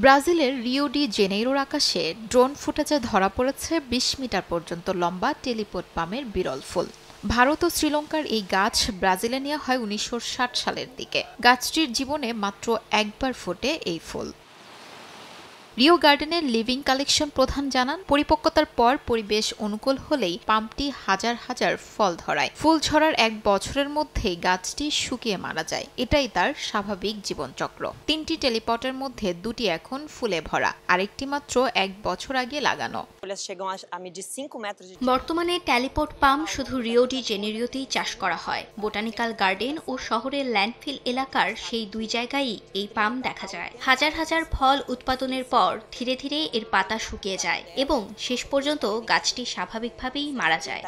ব্রাজিলের Rio de জেনেইরোর আকাশে drone ফুটেজে ধরা পড়েছে ২০ মিটার পর্যন্ত লম্বা টেলিপোড পামের বিরল ফুল। ভারত ও শ্রীলঙ্কার এই গাছ ব্রাজিলে নেওয়া হয় ১৯৬০ সালের দিকে। গাছটির জীবনে মাত্র একবার ফোটে এই ফুল। রিও গার্ডেনের লিভিং কালেকশন প্রধান জানান, পরিপক্কতার পর পরিবেশ অনুকূল হলেই পাম্পটি হাজার হাজার ফল ধরায়। ফুল ঝরার ১ বছরের মধ্যেই গাছটি শুকিয়ে মারা যায়। এটাই তার স্বাভাবিক জীবনচক্র। ৩টি টেলিপটের মধ্যে ২টি এখন ফুলে ভরা, আরেকটি মাত্র ১ বছর আগে লাগানো। বর্তমানে ট্যালিপট পাম শুধু রিও ডি জেনেরিওতেই চাষ করা হয়। বোটানিক্যাল গার্ডেন ও শহরের ল্যান্ডফিল এলাকার সেই দুই জায়গায়ই এই পাম দেখা যায়। হাজার হাজার ফল উৎপাদনের পর ধীরে ধীরে এর পাতা শুকিয়ে যায় এবং শেষ পর্যন্ত গাছটি স্বাভাবিকভাবেই মারা যায়।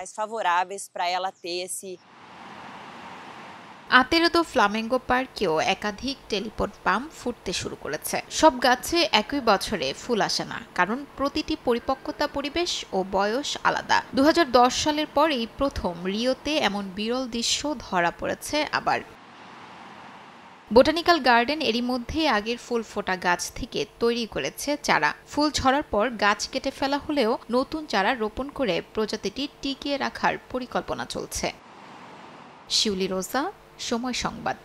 আতেরেদো ফ্লামেঙ্গো পার্কেও একাধিক টেলিপড পাম ফুটতে শুরু করেছে। সব গাছে একই বছরে ফুল আসে না, কারণ প্রতিটি পরিপক্কতা, পরিবেশ ও বয়স আলাদা। ২০১০ সালের পর এই প্রথম রিওতে এমন বিরল দৃশ্য ধরা পড়েছে আবার। বোটানিক্যাল গার্ডেন এরই মধ্যে আগের ফুল ফোটা গাছ থেকে তৈরি করেছে চারা। ফুল ঝরার পর গাছ কেটে ফেলা হলেও নতুন চারা রোপণ করে প্রজাতিটি টিকিয়ে রাখার পরিকল্পনা চলছে। শিউলি রোজা, সময় সংবাদ।